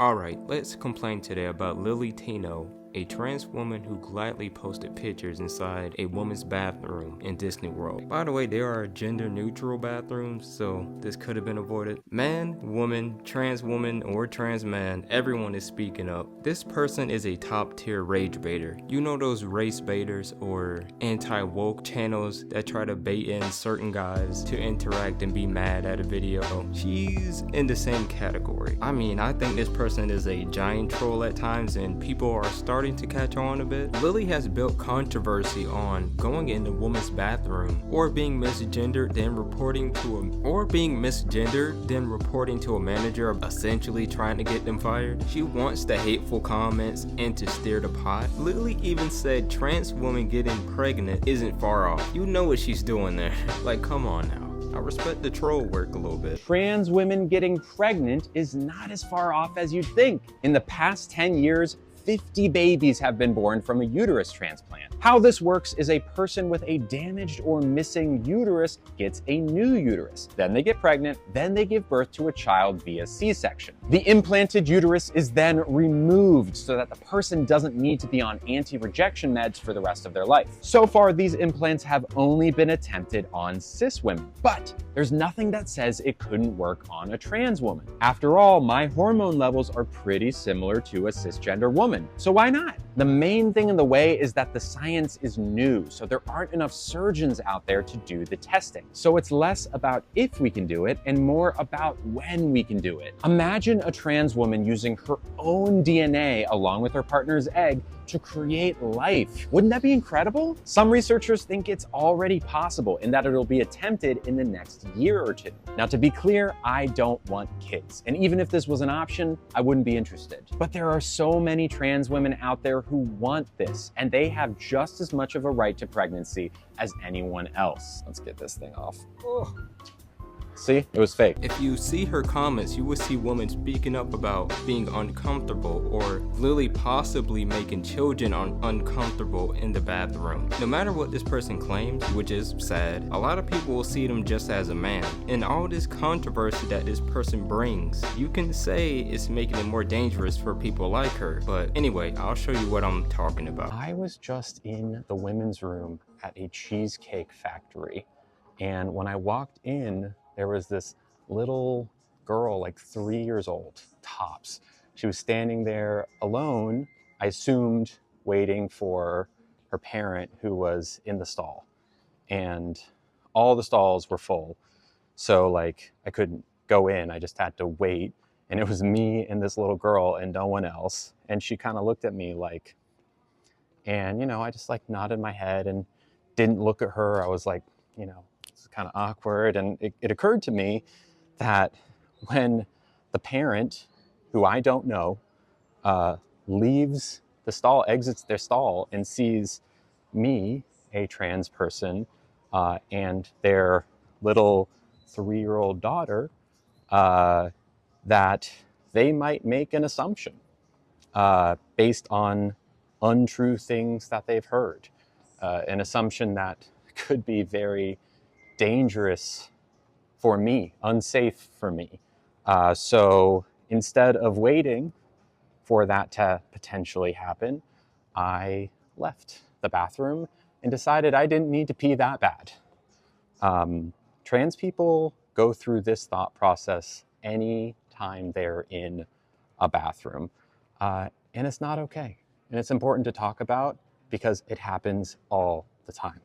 Alright, let's complain today about Lilly Tino, a trans woman who gladly posted pictures inside a woman's bathroom in Disney World. By the way, there are gender neutral bathrooms, so this could have been avoided. Man, woman, or trans man, everyone is speaking up. This person is a top tier rage baiter. You know those race baiters or anti-woke channels that try to bait in certain guys to interact and be mad at a video? She's in the same category. I mean, I think this person is a giant troll at times and people are starting to catch on a bit. Lilly has built controversy on going in the woman's bathroom or being misgendered then reporting to a manager, essentially trying to get them fired. She wants the hateful comments and to stir the pot. Lilly even said trans women getting pregnant isn't far off. You know what she's doing there. Like, come on now. I respect the troll work a little bit. Trans women getting pregnant is not as far off as you'd think. In the past 10 years, 50 babies have been born from a uterus transplant. How this works is a person with a damaged or missing uterus gets a new uterus. Then they get pregnant, then they give birth to a child via C-section. The implanted uterus is then removed so that the person doesn't need to be on anti-rejection meds for the rest of their life. So far, these implants have only been attempted on cis women, but there's nothing that says it couldn't work on a trans woman. After all, my hormone levels are pretty similar to a cisgender woman, so why not? The main thing in the way is that the science is new, so there aren't enough surgeons out there to do the testing. So it's less about if we can do it and more about when we can do it. Imagine a trans woman using her own DNA along with her partner's egg to create life. Wouldn't that be incredible? Some researchers think it's already possible and that it'll be attempted in the next year or two. Now, to be clear, I don't want kids. And even if this was an option, I wouldn't be interested. But there are so many trans women out there who want this, and they have just as much of a right to pregnancy as anyone else. Let's get this thing off. Oh. See, it was fake. If you see her comments, you will see women speaking up about being uncomfortable or Lilly possibly making children uncomfortable in the bathroom. No matter what this person claims, which is sad, a lot of people will see them just as a man. And all this controversy that this person brings, you can say it's making it more dangerous for people like her. But anyway, I'll show you what I'm talking about. I was just in the women's room at a cheesecake factory, and when I walked in, there was this little girl, like 3 years old, tops. She was standing there alone, I assumed waiting for her parent who was in the stall. And all the stalls were full. So like I couldn't go in, I just had to wait. And it was me and this little girl and no one else. And she kind of looked at me like, and I just like nodded my head and didn't look at her. I was like, it's kind of awkward. And it occurred to me that when the parent, who I don't know, leaves the stall, exits their stall and sees me, a trans person, and their little 3-year-old daughter, that they might make an assumption based on untrue things that they've heard, an assumption that could be very dangerous for me, unsafe for me. So instead of waiting for that to potentially happen, I left the bathroom and decided I didn't need to pee that bad. Trans people go through this thought process any time they're in a bathroom, and it's not okay. And it's important to talk about because it happens all the time.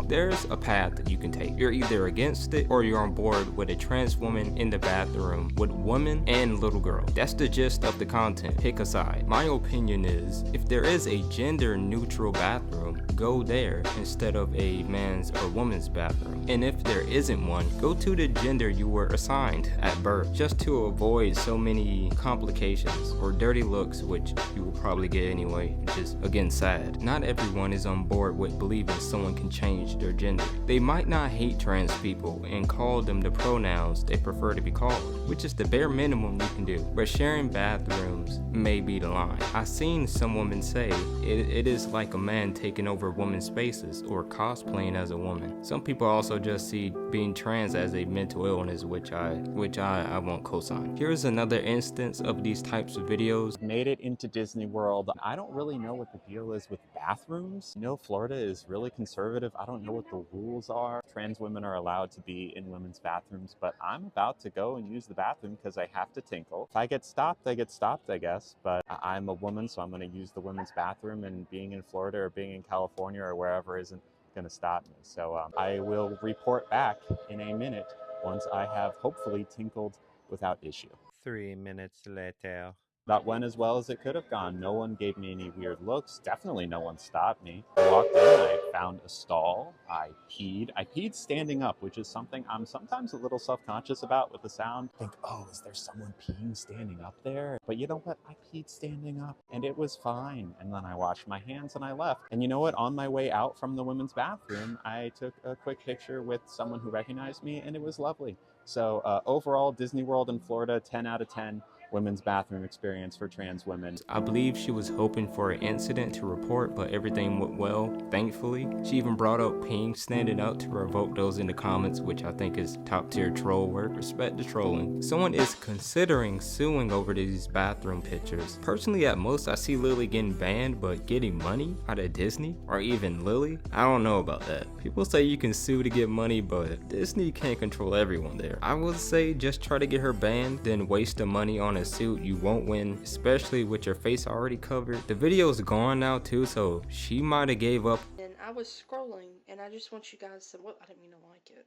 There's a path that you can take. You're either against it or you're on board with a trans woman in the bathroom with women and little girl. That's the gist of the content. Pick a side. My opinion is, if there is a gender neutral bathroom, go there instead of a man's or woman's bathroom. And if there isn't one, go to the gender you were assigned at birth, just to avoid so many complications or dirty looks, which you will probably get anyway, which is again sad. Not everyone is on board with believing someone can change their gender. They might not hate trans people and call them the pronouns they prefer to be called, which is the bare minimum you can do. But sharing bathrooms may be the line. I've seen some women say it is like a man taking over women's spaces or cosplaying as a woman. Some people also just see being trans as a mental illness, which I won't co-sign. Here's another instance of these types of videos. Made it into Disney World. I don't really know what the deal is with bathrooms. You know, Florida is really conservative. I don't know what the rules are. Trans women are allowed to be in women's bathrooms, but I'm about to go and use the bathroom because I have to tinkle. If I get stopped, I guess, but I'm a woman, so I'm going to use the women's bathroom, and being in Florida or being in California or wherever isn't going to stop me. So I will report back in a minute once I have hopefully tinkled without issue. 3 minutes later. That went as well as it could have gone. No one gave me any weird looks. Definitely no one stopped me. I walked in, I found a stall, I peed. I peed standing up, which is something I'm sometimes a little self-conscious about with the sound. I think, oh, is there someone peeing standing up there? But you know what? I peed standing up and it was fine. And then I washed my hands and I left. And you know what? On my way out from the women's bathroom, I took a quick picture with someone who recognized me and it was lovely. So overall, Disney World in Florida, 10 out of 10. Women's bathroom experience for trans women. I believe she was hoping for an incident to report, but everything went well, thankfully. She even brought up peeing standing up to revoke those in the comments, which I think is top tier troll work. Respect the trolling. Someone is considering suing over these bathroom pictures. Personally, at most, I see Lilly getting banned, but getting money out of Disney, or even Lilly, I don't know about that. People say you can sue to get money, but Disney can't control everyone there. I would say just try to get her banned, then waste the money on a suit. You won't win, especially with your face already covered. The video's gone now too, so she might have gave up. And I was scrolling, and I just want you guys to, I didn't mean to like it.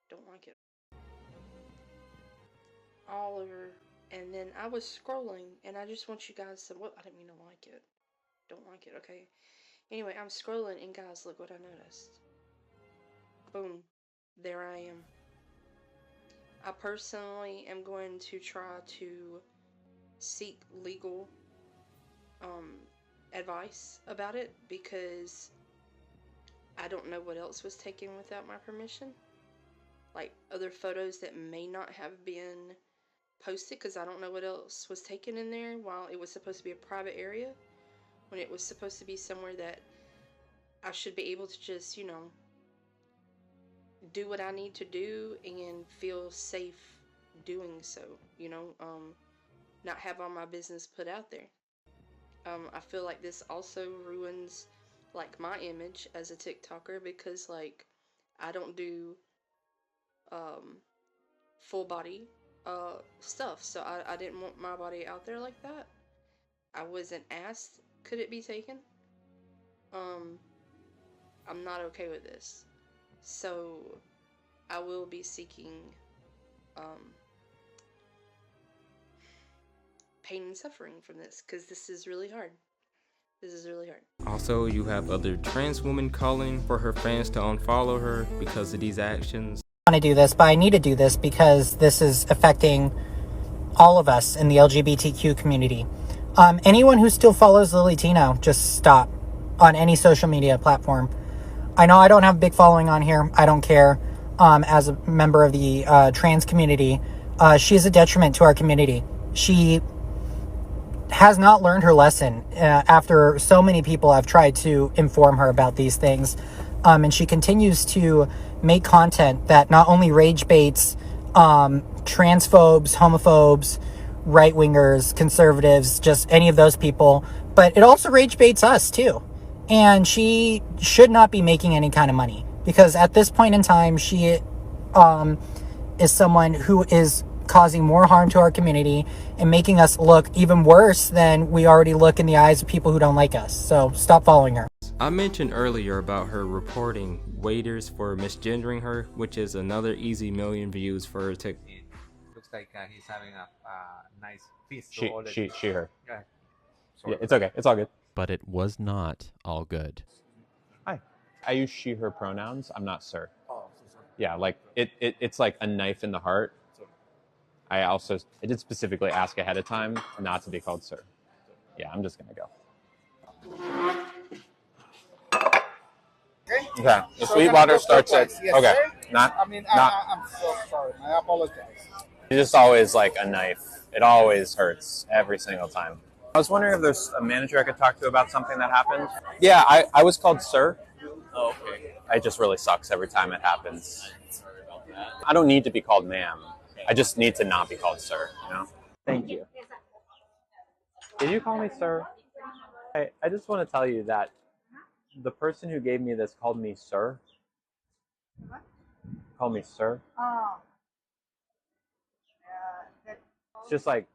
Don't like it. Oliver, and then I was scrolling, and I just want you guys to, I didn't mean to like it. Don't like it, okay? Anyway, I'm scrolling, and guys, look what I noticed. Boom. There I am. I personally am going to try to seek legal advice about it, because I don't know what else was taken without my permission. Like other photos that may not have been posted, because I don't know what else was taken in there while it was supposed to be a private area, when it was supposed to be somewhere that I should be able to just, you know, do what I need to do and feel safe doing so, you know, not have all my business put out there. I feel like this also ruins like my image as a TikToker, because like I don't do full body stuff, so I didn't want my body out there like that. I wasn't asked could it be taken. I'm not okay with this. So I will be seeking pain and suffering from this, because this is really hard. This is really hard. Also, you have other trans women calling for her fans to unfollow her because of these actions. I want to do this, but I need to do this because this is affecting all of us in the LGBTQ community. Anyone who still follows Lilly Tino, just stop on any social media platform. I know I don't have a big following on here. I don't care. As a member of the trans community, she is a detriment to our community. She has not learned her lesson after so many people have tried to inform her about these things. And she continues to make content that not only rage baits transphobes, homophobes, right-wingers, conservatives, just any of those people, but it also rage baits us too. And she should not be making any kind of money, because at this point in time, she is someone who is causing more harm to our community and making us look even worse than we already look in the eyes of people who don't like us. So stop following her. I mentioned earlier about her reporting waiters for misgendering her, which is another easy million views for her TikTok. It looks like he's having a nice feast. She, her. Yeah. Yeah, it's okay. It's all good. But it was not all good. Hi. I use she, her pronouns. I'm not sir. Yeah, like it's like a knife in the heart. I did specifically ask ahead of time not to be called sir. Yeah, I'm just gonna go. Okay. The So Sweetwater starts at yes, okay. sir. Not. I'm so sorry. I apologize. It's just always like a knife. It always hurts every single time. I was wondering if there's a manager I could talk to about something that happened. Yeah, I was called sir. Oh, okay. It just really sucks every time it happens. I don't need to be called ma'am. I just need to not be called sir, you know? Thank you. Did you call me sir? I just want to tell you that the person who gave me this called me sir. Called me sir. Oh. It's just like,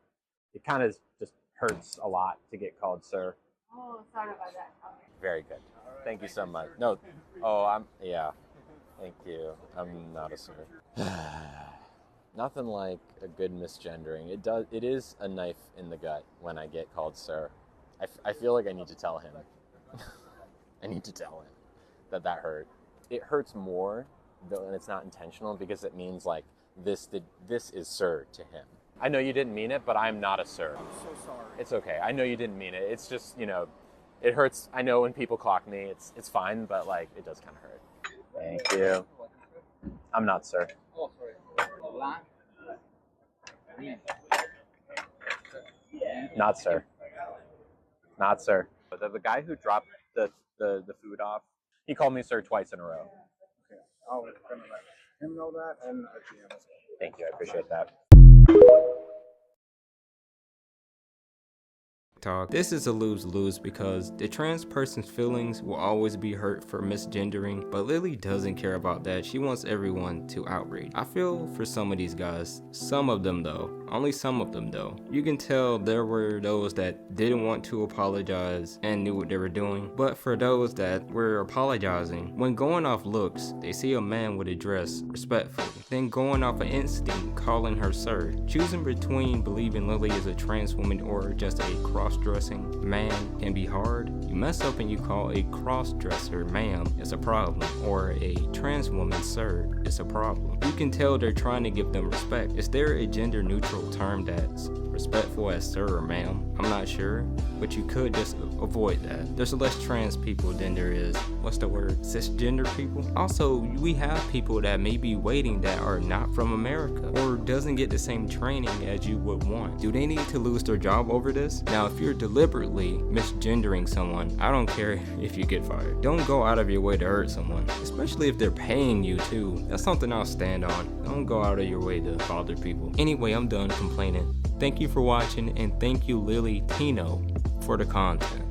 it kind of just hurts a lot to get called sir. Oh, sorry about that. Okay. Very good. Thank you so much. No, yeah. Thank you. I'm not a sir. Nothing like a good misgendering. It is a knife in the gut when I get called sir. I feel like I need to tell him. I need to tell him that hurt. It hurts more though, and it's not intentional because it means like this is sir to him. I know you didn't mean it, but I'm not a sir. I'm so sorry. It's okay. I know you didn't mean it. It's just, it hurts. I know when people clock me, it's fine, but like it does kind of hurt. Thank you. I'm not sir. Oh, sorry. Not sir. Not sir. The guy who dropped the food off, he called me sir twice in a row. Okay. I'll let him know that and GM as well. Thank you. I appreciate that. Talk. This is a lose-lose because the trans person's feelings will always be hurt for misgendering, but Lilly doesn't care about that. She wants everyone to outrage. I feel for some of these guys, some of them though, only some of them though. You can tell there were those that didn't want to apologize and knew what they were doing, but for those that were apologizing, when going off looks, they see a man with a dress respectfully, then going off an instinct calling her sir. Choosing between believing Lilly is a trans woman or just a cross-dressing man can be hard. You mess up and you call a cross-dresser ma'am, it's a problem, or a trans woman sir, it's a problem. You can tell they're trying to give them respect. Is there a gender-neutral term that's respectful as sir or ma'am? I'm not sure, but you could just avoid that. There's less trans people than there is, what's the word, cisgender people? Also, we have people that may be waiting that are not from America or doesn't get the same training as you would want. Do they need to lose their job over this? Now, if you're deliberately misgendering someone, I don't care if you get fired. Don't go out of your way to hurt someone, especially if they're paying you too. That's something I'll stand on. Don't go out of your way to bother people. Anyway, I'm done complaining. Thank you for watching, and thank you Lilly Tino for the content.